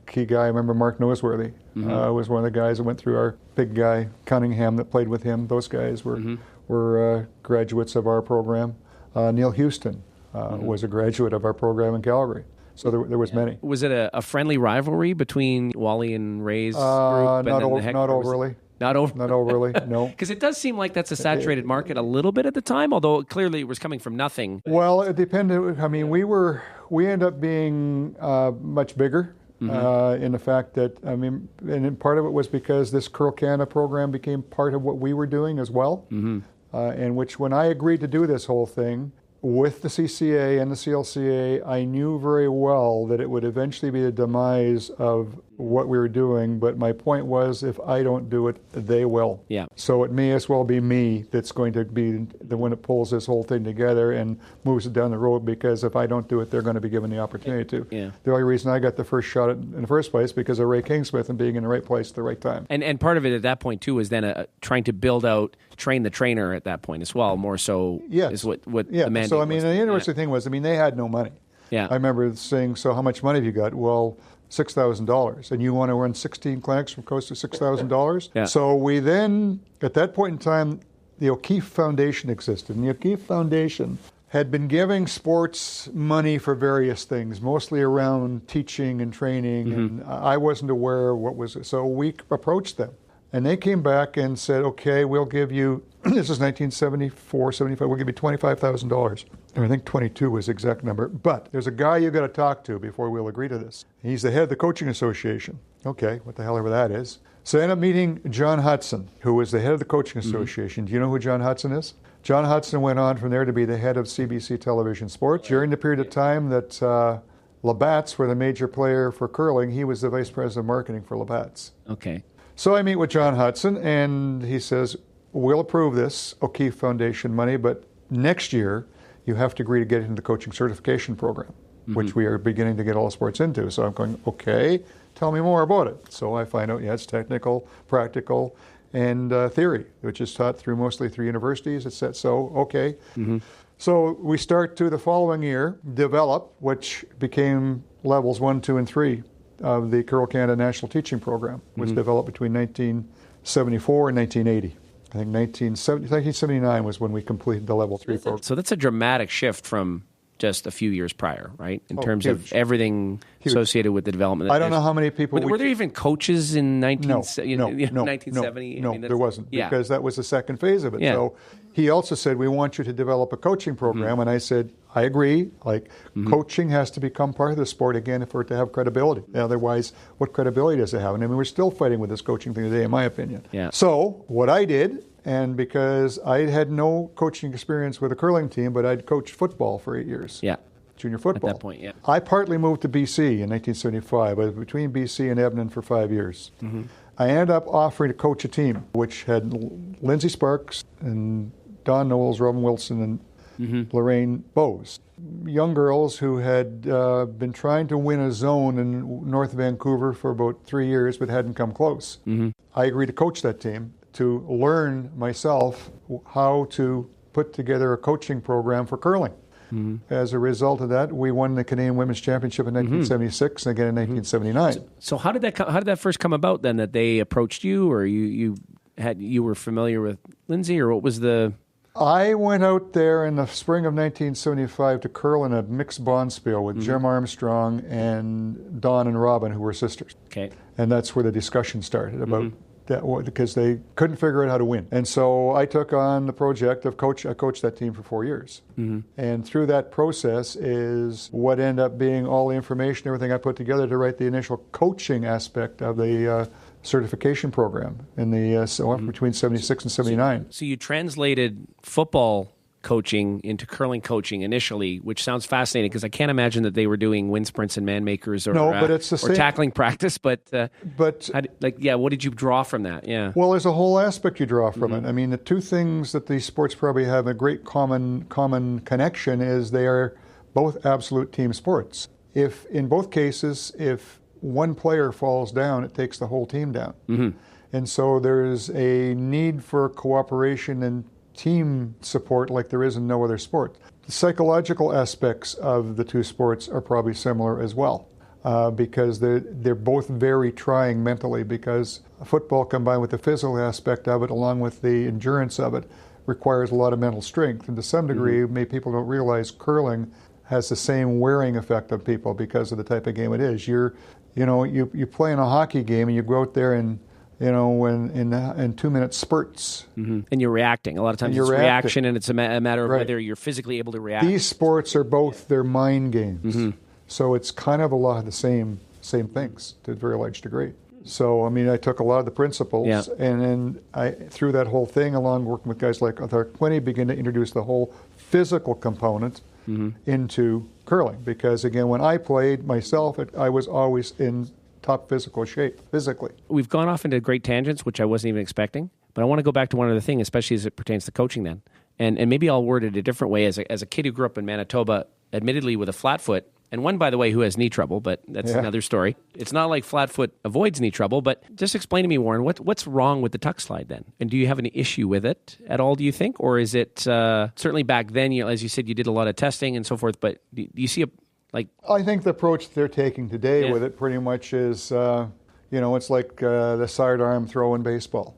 Key guy, I remember Mark Noseworthy was one of the guys that went through. Our big guy, Cunningham, that played with him. Those guys were graduates of our program. Neil Houston was a graduate of our program in Calgary. So there was many. Was it a friendly rivalry between Wally and Ray's group? Not overly. Not overly, no. Because it does seem like that's a saturated market a little bit at the time, although clearly it was coming from nothing. Well, it depended. I mean, we ended up being much bigger in the fact that, and part of it was because this Curl Canada program became part of what we were doing as well, in which when I agreed to do this whole thing, with the CCA and the CLCA, I knew very well that it would eventually be the demise of what we were doing, but my point was, if I don't do it, they will. Yeah. So it may as well be me that's going to be the one that pulls this whole thing together and moves it down the road, because if I don't do it, they're going to be given the opportunity to. Yeah. The only reason I got the first shot in the first place because of Ray Kingsmith and being in the right place at the right time. And part of it at that point, too, was then trying to build out, train the trainer at that point as well, more so is what the mandate so, was. the interesting thing was, they had no money. Yeah. I remember saying, so how much money have you got? Well, $6,000. And you want to run 16 clinics from coast to $6,000? Yeah. So we then, at that point in time, the O'Keefe Foundation existed. And the O'Keefe Foundation had been giving sports money for various things, mostly around teaching and training. And I wasn't aware of what was it. So we approached them. And they came back and said, okay, we'll give you, this is 1974, 75, we'll give you $25,000. Or I think 22 was the exact number. But there's a guy you got to talk to before we'll agree to this. He's the head of the coaching association. Okay, what the hell ever that is. So I ended up meeting John Hudson, who was the head of the coaching association. Do you know who John Hudson is? John Hudson went on from there to be the head of CBC Television Sports. During the period of time that Labatt's were the major player for curling, he was the vice president of marketing for Labatt's. Okay. So I meet with John Hudson, and he says, we'll approve this O'Keefe Foundation money, but next year you have to agree to get into the coaching certification program, which we are beginning to get all sports into. So I'm going, okay, tell me more about it. So I find out, it's technical, practical, and theory, which is taught mostly through universities. Okay. So we start to the following year, develop, which became levels 1, 2, and 3 of the Curl Canada National Teaching Program, was developed between 1974 and 1980. I think 1979 was when we completed the level 3 program. So that's a dramatic shift from just a few years prior, right? In terms huge. of everything associated with the development. I don't know how many people... Were there even coaches in 1970? No, there wasn't, because that was the second phase of it. Yeah. So he also said, we want you to develop a coaching program, and I said, I agree. Coaching has to become part of the sport again for it to have credibility. Otherwise, what credibility does it have? And we're still fighting with this coaching thing today, in my opinion. Yeah. So what I did, and because I had no coaching experience with a curling team, but I'd coached football for 8 years. Yeah. Junior football. At that point, yeah. I partly moved to BC in 1975. I was between BC and Edmonton for 5 years. I ended up offering to coach a team, which had Lindsay Sparks and Don Knowles, Robin Wilson, and Lorraine Bowes. Young girls who had been trying to win a zone in North Vancouver for about 3 years, but hadn't come close. I agreed to coach that team, to learn myself how to put together a coaching program for curling. As a result of that, we won the Canadian Women's Championship in 1976 and again in 1979. So how did that first come about then? That they approached you, or you were familiar with Lindsay, or what was the? I went out there in the spring of 1975 to curl in a mixed bonspiel with Jim Armstrong and Dawn and Robin, who were sisters. Okay. And that's where the discussion started about that, because they couldn't figure out how to win. And so I took on the project of I coached that team for 4 years. And through that process is what ended up being all the information, everything I put together to write the initial coaching aspect of the certification program in the between 76 and 79. So you translated football coaching into curling coaching initially, which sounds fascinating because I can't imagine that they were doing wind sprints and man makers or but it's the same. tackling practice. But what did you draw from that? Yeah. Well, there's a whole aspect you draw from it. I mean, the two things that these sports probably have a great common connection is they are both absolute team sports. if in both cases, if one player falls down, it takes the whole team down. And so there's a need for cooperation and team support like there is in no other sport. The psychological aspects of the two sports are probably similar as well, because they're both very trying mentally, because football combined with the physical aspect of it along with the endurance of it requires a lot of mental strength. And to some degree, maybe people don't realize curling has the same wearing effect on people because of the type of game it is. You play in a hockey game and you go out there and in 2 minute spurts. And you're reacting. A lot of times it's reaction, and it's a matter of whether you're physically able to react. These sports are both, they're mind games. So it's kind of a lot of the same things to a very large degree. So, I mean, I took a lot of the principles, and then I, through that whole thing, along working with guys like Arthur Quinney, began to introduce the whole physical component into curling. Because, again, when I played myself, I was always in top physical shape, physically. We've gone off into great tangents, which I wasn't even expecting. But I want to go back to one other thing, especially as it pertains to coaching then. And maybe I'll word it a different way. As a kid who grew up in Manitoba, admittedly with a flat foot, and one, by the way, who has knee trouble, but that's another story. It's not like flat foot avoids knee trouble, but just explain to me, Warren, what's wrong with the tuck slide then? And do you have any issue with it at all, do you think? Or is it, certainly back then, as you said, you did a lot of testing and so forth, but do you see I think the approach they're taking today with it pretty much is, it's like the sidearm throw in baseball.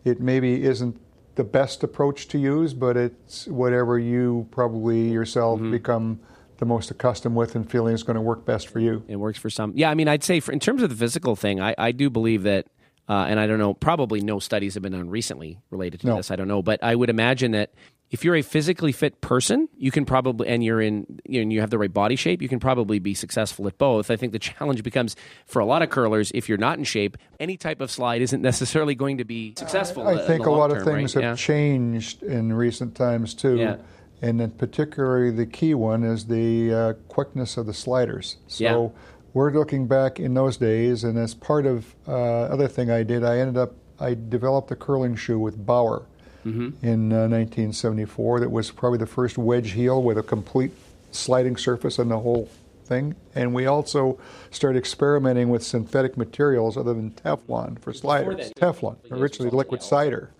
It maybe isn't the best approach to use, but it's whatever you probably yourself become the most accustomed with and feeling is going to work best for you. It works for some. Yeah, I mean, I'd say in terms of the physical thing, I do believe that, and I don't know, probably no studies have been done recently related to this, I don't know, but I would imagine that if you're a physically fit person, you can probably, and you have the right body shape, you can probably be successful at both. I think the challenge becomes, for a lot of curlers, if you're not in shape, any type of slide isn't necessarily going to be successful. I think a lot of things have changed in recent times too. Yeah. And then particularly the key one is the quickness of the sliders. So we're looking back in those days, and as part of other thing I did, I developed a curling shoe with Bauer in 1974 that was probably the first wedge heel with a complete sliding surface on the whole thing. And we also started experimenting with synthetic materials other than Teflon for sliders. Teflon, originally liquid solder,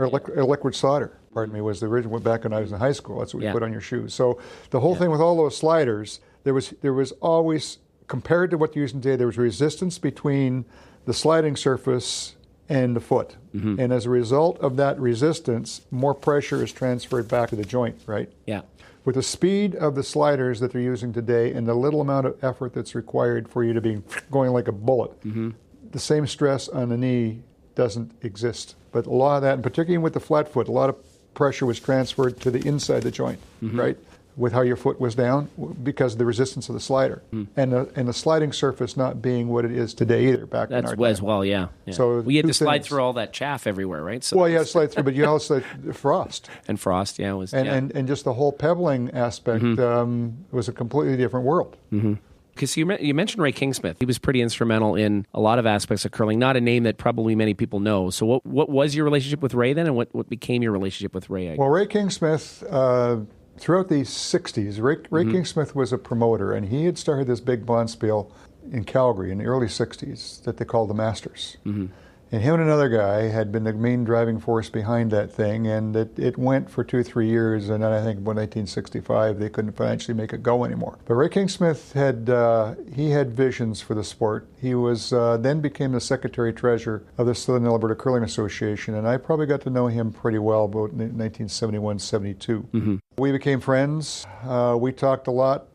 pardon me, was the original back when I was in high school. That's what we put on your shoes. So the whole thing with all those sliders, there was always, compared to what you're using today, there was resistance between the sliding surface and the foot. And as a result of that resistance, more pressure is transferred back to the joint, right? Yeah. With the speed of the sliders that they're using today and the little amount of effort that's required for you to be going like a bullet, the same stress on the knee doesn't exist. But a lot of that, and particularly with the flat foot, a lot of pressure was transferred to the inside the joint, right? With how your foot was down because of the resistance of the slider. And the sliding surface not being what it is today either back in our time. As well, yeah. So we had to slide through all that chaff everywhere, right? So slide through, but you also had frost. And frost, it was. And just the whole pebbling aspect was a completely different world. Because you mentioned Ray Kingsmith. He was pretty instrumental in a lot of aspects of curling, not a name that probably many people know. So what was your relationship with Ray then, and what became your relationship with Ray? Well, Ray Kingsmith, throughout the 60s, Ray Kingsmith was a promoter, and he had started this big bonspiel in Calgary in the early 60s that they called the Masters. And him and another guy had been the main driving force behind that thing, and it went for 2-3 years, and then I think by 1965 they couldn't financially make it go anymore. But Ray Kingsmith had visions for the sport. He was then became the secretary-treasurer of the Southern Alberta Curling Association, and I probably got to know him pretty well about 1971-72. We became friends. We talked a lot.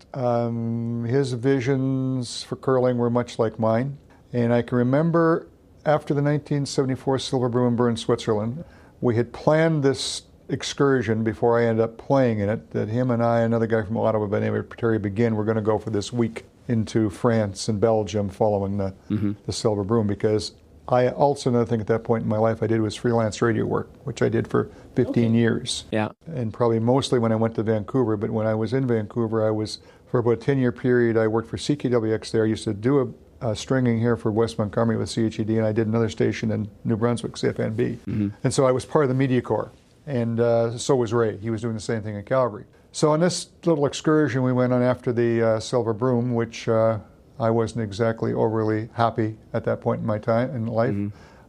His visions for curling were much like mine, and I can remember after the 1974 Silver Broom in Bern, Switzerland, we had planned this excursion before I ended up playing in it, that him and I, another guy from Ottawa by the name of Terry Begin, were going to go for this week into France and Belgium following the Silver Broom, because I also, another thing at that point in my life I did was freelance radio work, which I did for 15 years. Yeah. And probably mostly when I went to Vancouver, but when I was in Vancouver, I was, for about a 10-year period, I worked for CKWX there. I used to do stringing here for West Montgomery with CHED, and I did another station in New Brunswick, CFNB. And so I was part of the media corps, and so was Ray. He was doing the same thing in Calgary. So on this little excursion we went on after the Silver Broom, which I wasn't exactly overly happy at that point in my time in life.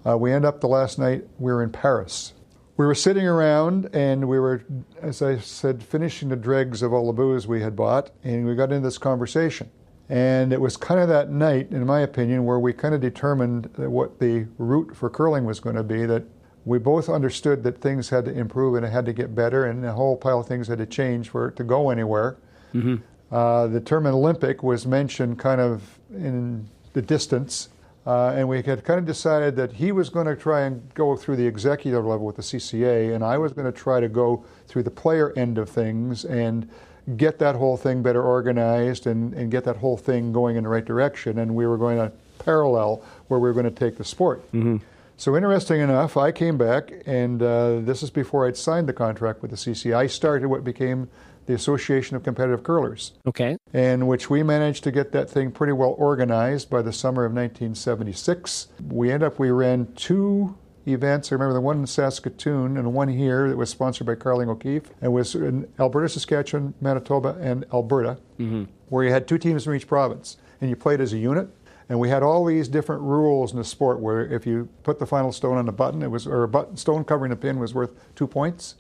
We end up the last night, we were in Paris. We were sitting around and we were, as I said, finishing the dregs of all the booze we had bought, and we got into this conversation. And it was kind of that night, in my opinion, where we kind of determined what the route for curling was going to be, that we both understood that things had to improve and it had to get better, and a whole pile of things had to change for it to go anywhere. The term Olympic was mentioned kind of in the distance, and we had kind of decided that he was going to try and go through the executive level with the CCA, and I was going to try to go through the player end of things and get that whole thing better organized and get that whole thing going in the right direction, and we were going to parallel where we were going to take the sport. So interesting enough, I came back, and this is before I'd signed the contract with the CCA. I started what became the Association of Competitive Curlers. Okay. And which we managed to get that thing pretty well organized by the summer of 1976. We ran 2 events. I remember the one in Saskatoon and one here that was sponsored by Carling O'Keefe. It was in Alberta, Saskatchewan, Manitoba, and Alberta, where you had 2 teams from each province, and you played as a unit. And we had all these different rules in the sport where if you put the final stone on the button, stone covering the pin was worth 2 points.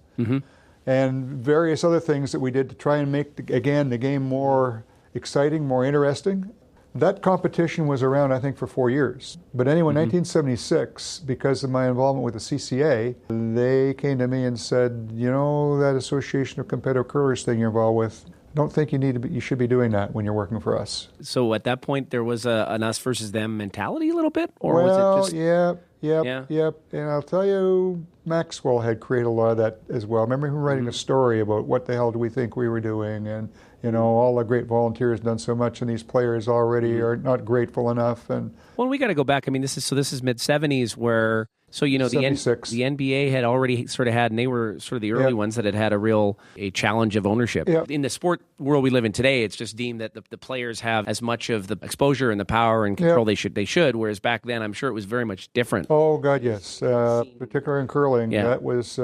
And various other things that we did to try and make, the game more exciting, more interesting. That competition was around, I think, for 4 years. But anyway, in 1976, because of my involvement with the CCA, they came to me and said, you know, that Association of Competitive Curlers thing you're involved with, I don't think you should be doing that when you're working for us. So at that point, there was an us versus them mentality a little bit? Or well, was it just... Yep. And I'll tell you, Maxwell had created a lot of that as well. I remember him writing a story about what the hell do we think we were doing, and you know, all the great volunteers done so much, and these players already are not grateful enough. And well, we got to go back. I mean, this is mid-'70s where. So, you know, the NBA had already sort of had, and they were sort of the early ones that had a challenge of ownership. In the sport world we live in today, it's just deemed that the players have as much of the exposure and the power and control they should, whereas back then I'm sure it was very much different. Oh, God, yes. Particularly in curling, that was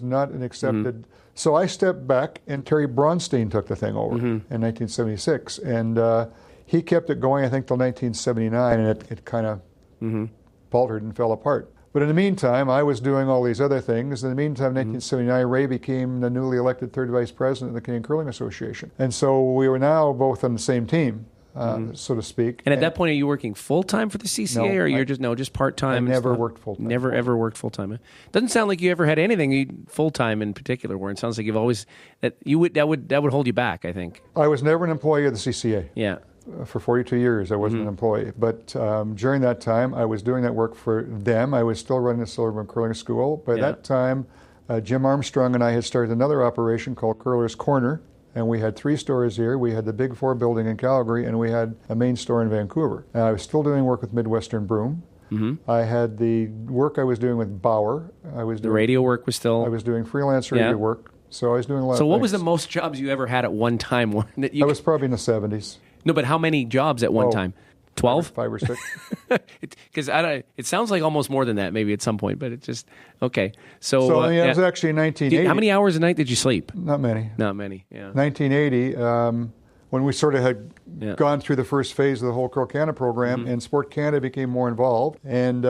not an accepted... So I stepped back, and Terry Bronstein took the thing over in 1976, and he kept it going, I think, till 1979, and it kind of... faltered and fell apart. But in the meantime, I was doing all these other things. In the meantime, in 1979, Ray became the newly elected third vice president of the Canadian Curling Association. And so we were now both on the same team, so to speak. And at that point, are you working full-time for the CCA, or you're just part-time? I never worked full-time. Never, ever worked full-time. Doesn't sound like you ever had anything full-time in particular, Warren. It sounds like you've always... that would hold you back, I think. I was never an employee of the CCA. Yeah. For 42 years, I wasn't an employee. But during that time, I was doing that work for them. I was still running the Silver Broom Curling School. By that time, Jim Armstrong and I had started another operation called Curler's Corner, and we had 3 stores here. We had the Big 4 building in Calgary, and we had a main store in Vancouver. And I was still doing work with Midwestern Broom. I had the work I was doing with Bauer. The radio work was still... I was doing freelance radio work. So I was doing a lot of things. So what was the most jobs you ever had at one time? I was probably in the 70s. No, but how many jobs at one time? 12? 5 or 6. Because it sounds like almost more than that maybe at some point, but it just... Okay. So it was actually in 1980. How many hours a night did you sleep? Not many. Not many, yeah. 1980, when we sort of had gone through the first phase of the whole Curl Canada program, and Sport Canada became more involved, and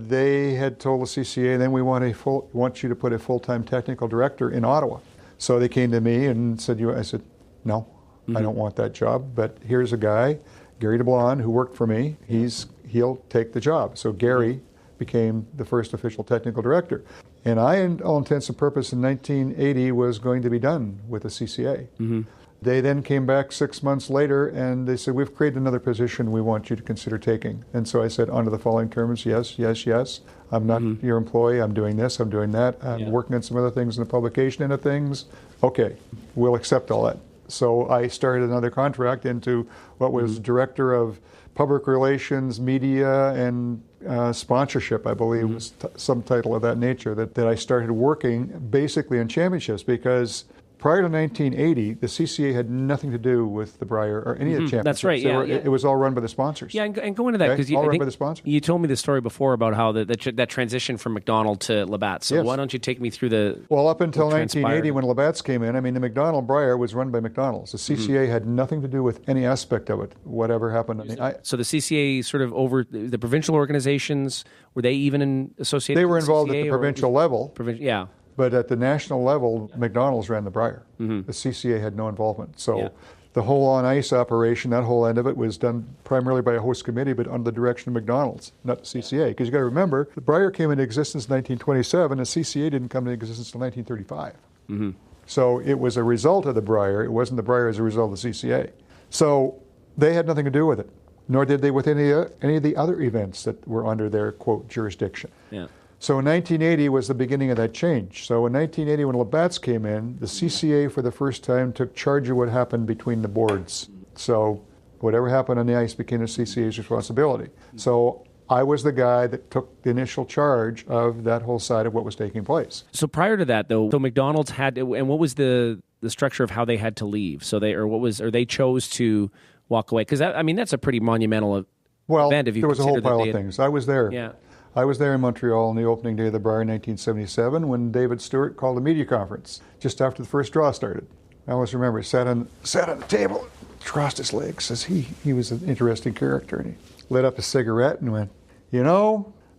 they had told the CCA, then we want you to put a full-time technical director in Ottawa. So they came to me and said, I said, no. I don't want that job, but here's a guy, Gary DeBlon, who worked for me. He'll take the job. So Gary became the first official technical director. And I, in all intents and purposes, in 1980 was going to be done with the CCA. They then came back 6 months later and they said, we've created another position we want you to consider taking. And so I said, under the following terms, yes. I'm not your employee. I'm doing this. I'm doing that. I'm working on some other things in the publication end of things. Okay, we'll accept all that. So I started another contract into what was Director of Public Relations, Media, and Sponsorship, I believe, was some title of that nature, that I started working basically in championships, because prior to 1980, the CCA had nothing to do with the Brier or any of the championships. That's right. It was all run by the sponsors. Yeah, and go into that because all run by the sponsors. You told me the story before about how that transition from McDonald to Labatt's. So why don't you take me through the up until 1980 when Labatt's came in, I mean, the McDonald Brier was run by McDonald's. The CCA had nothing to do with any aspect of it, whatever happened. So the CCA sort of over the provincial organizations, were they even associated? They were involved at the provincial level. Yeah. But at the national level, McDonald's ran the Brier. The CCA had no involvement. So the whole on-ice operation, that whole end of it, was done primarily by a host committee, but under the direction of McDonald's, not the CCA. Because you've got to remember, the Brier came into existence in 1927, and the CCA didn't come into existence until 1935. So it was a result of the Brier. It wasn't the Brier as a result of the CCA. So they had nothing to do with it, nor did they with any of the other events that were under their, quote, jurisdiction. Yeah. So in 1980 was the beginning of that change. So in 1980, when Labatt's came in, the CCA for the first time took charge of what happened between the boards. So whatever happened on the ice became the CCA's responsibility. So I was the guy that took the initial charge of that whole side of what was taking place. So prior to that, though, so McDonald's had, and what was the structure of how they had to leave? So they chose to walk away? Because that's a pretty monumental event. If you there was a whole pile of things. I was there. Yeah. I was there in Montreal on the opening day of the Brier in 1977 when David Stewart called a media conference just after the first draw started. I always remember he sat on the table, crossed his legs, says he was an interesting character, and he lit up a cigarette and went,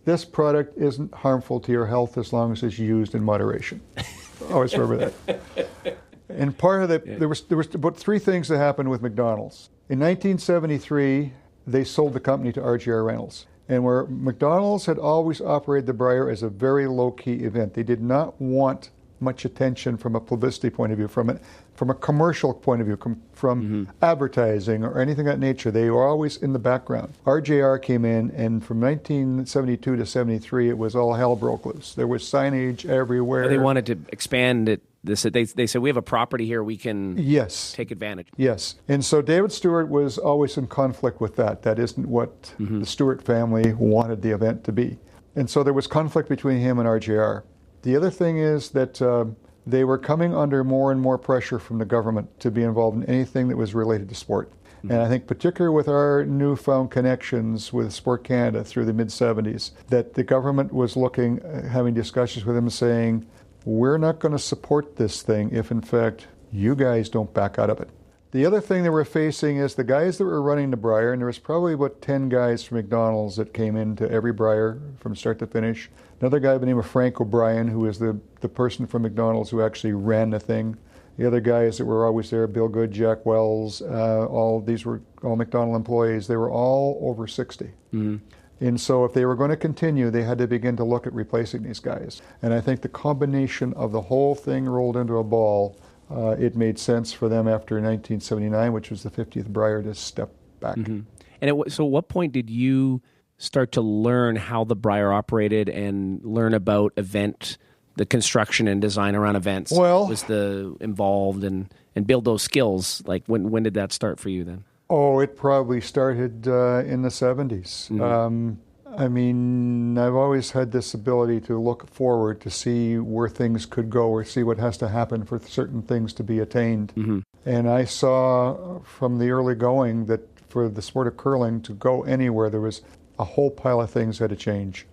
this product isn't harmful to your health as long as it's used in moderation. I always remember that. And part of that, there was about three things that happened with McDonald's. In 1973, they sold the company to RGR Reynolds. And where McDonald's had always operated the Brier as a very low-key event. They did not want much attention from a publicity point of view, from a commercial point of view, from advertising or anything of that nature. They were always in the background. RJR came in, and from 1972 to 73, it was all hell broke loose. There was signage everywhere. They wanted to expand it. They said, we have a property here we can take advantage. Yes. And so David Stewart was always in conflict with that. That isn't what the Stewart family wanted the event to be. And so there was conflict between him and RJR. The other thing is that they were coming under more and more pressure from the government to be involved in anything that was related to sport. And I think particularly with our newfound connections with Sport Canada through the mid-70s, that the government was having discussions with them saying, we're not going to support this thing if, in fact, you guys don't back out of it. The other thing that we're facing is the guys that were running the Brier, and there was probably about 10 guys from McDonald's that came into every Brier from start to finish. Another guy by the name of Frank O'Brien, who was the person from McDonald's who actually ran the thing. The other guys that were always there, Bill Good, Jack Wells, these were all McDonald employees. They were all over 60. And so if they were going to continue, they had to begin to look at replacing these guys. And I think the combination of the whole thing rolled into a ball, it made sense for them after 1979, which was the 50th Brier, to step back. And so at what point did you start to learn how the Brier operated and learn about the construction and design around events? Was involved and build those skills? Like when did that start for you then? Oh, it probably started in the 70s. I've always had this ability to look forward to see where things could go or see what has to happen for certain things to be attained. And I saw from the early going that for the sport of curling to go anywhere, there was a whole pile of things had to change.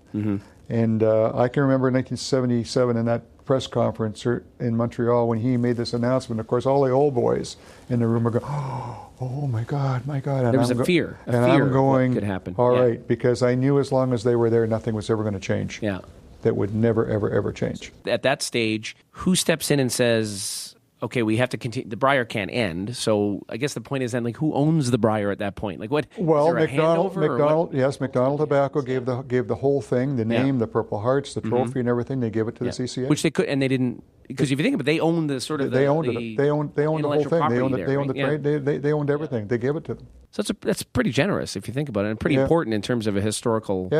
And I can remember in 1977 in that press conference in Montreal when he made this announcement. Of course, all the old boys in the room were going, oh my God. And there was a fear I'm going, what could happen. All right, because I knew as long as they were there, nothing was ever going to change. Yeah. That would never, ever, ever change. At that stage, who steps in and says, okay, we have to continue. The Brier can't end. So I guess the point is then, like, who owns the Brier at that point? Like, what? Well, McDonald. Yes, McDonald Tobacco gave the whole thing, the name, the Purple Hearts, the trophy, and everything. They gave it to the CCA, which they could, and they didn't. Because if you think about it, they owned the sort of they owned it. They owned the whole thing. They owned the trade. They owned everything. They gave it to them. So that's pretty generous if you think about it, and pretty important in terms of a historical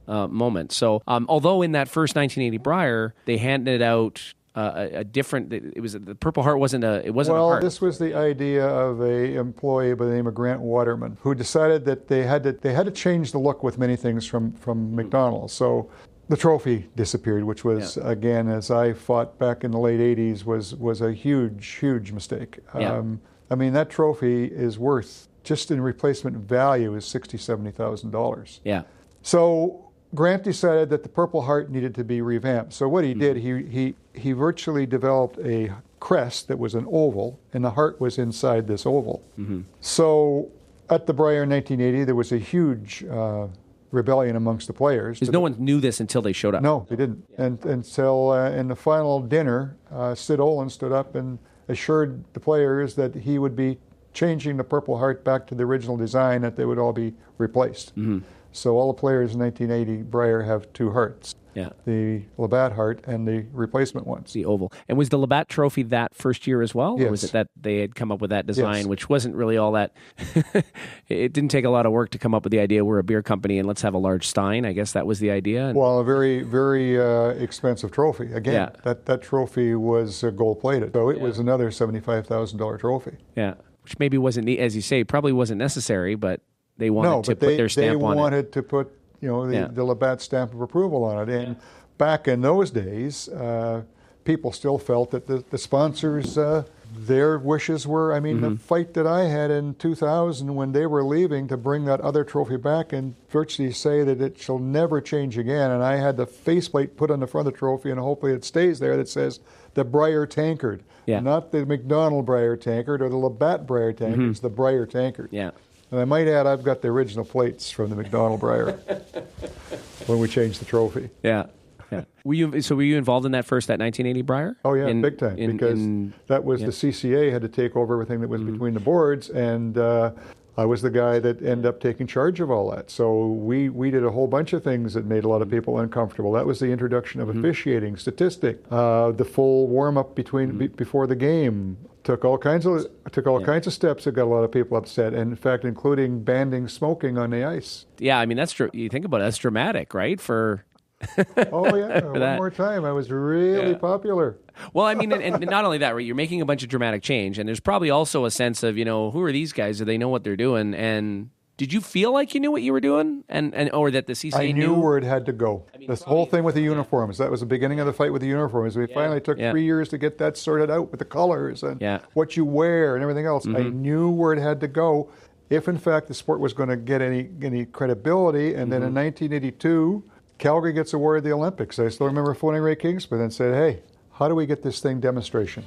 moment. So although in that first 1980 Brier they handed out a different. It was the Purple Heart wasn't a. It wasn't a heart. This was the idea of a employee by the name of Grant Waterman, who decided that they had to change the look with many things from McDonald's. So the trophy disappeared, which was, again, as I fought back in the late 80s, was a huge mistake. Yeah. I mean, that trophy is worth, just in replacement value, is $60,000, $70,000. Yeah. So Grant decided that the Purple Heart needed to be revamped. So what he did, he virtually developed a crest that was an oval, and the heart was inside this oval. So at the Brier in 1980, there was a huge rebellion amongst the players. Because no one knew this until they showed up. No, they didn't. And until in the final dinner, Sid Olin stood up and assured the players that he would be changing the Purple Heart back to the original design, that they would all be replaced. So all the players in 1980 Brier have two hearts. Yeah. The Labatt Heart and the replacement ones. The oval. And was the Labatt Trophy that first year as well? Yes. Or was it that they had come up with that design, Yes. which wasn't really all that... It didn't take a lot of work to come up with the idea, we're a beer company and let's have a large stein. I guess that was the idea. Well, a very expensive trophy. Again, that trophy was gold-plated. So it was another $75,000 trophy. Yeah. Which maybe wasn't, as you say, probably wasn't necessary, but they wanted to put their stamp on it. They wanted to put the Labatt stamp of approval on it. And back in those days, people still felt that the sponsors, their wishes were, I mean, the fight that I had in 2000 when they were leaving to bring that other trophy back and virtually say that it shall never change again. And I had the faceplate put on the front of the trophy, and hopefully it stays there, that says the Brier Tankard. Yeah. Not the McDonald Brier Tankard or the Labatt Brier Tankard. It's the Brier Tankard. Yeah. And I might add, I've got the original plates from the McDonald Brier when we changed the trophy. Yeah. Yeah. Were you involved in that 1980 Brier? Oh, yeah, big time. Because that was the CCA had to take over everything that was between the boards, and I was the guy that ended up taking charge of all that. So we did a whole bunch of things that made a lot of people uncomfortable. That was the introduction of officiating, statistic, the full warm-up before the game. Took all kinds of steps that got a lot of people upset, and in fact, including banning smoking on the ice. Yeah, I mean that's true. You think about it, that's dramatic, right? Oh yeah, one more time, I was really popular. Well, I mean, and not only that, right? You're making a bunch of dramatic change, and there's probably also a sense of, who are these guys? Do they know what they're doing? And did you feel like you knew what you were doing, and or that the CCA I knew where it had to go. I mean, this whole thing with the uniforms, that was the beginning of the fight with the uniforms. We finally took 3 years to get that sorted out with the colors and what you wear and everything else. I knew where it had to go if, in fact, the sport was going to get any credibility. And then in 1982, Calgary gets awarded the Olympics. I still remember phoning Ray Kingsmith and said, hey, how do we get this thing demonstration?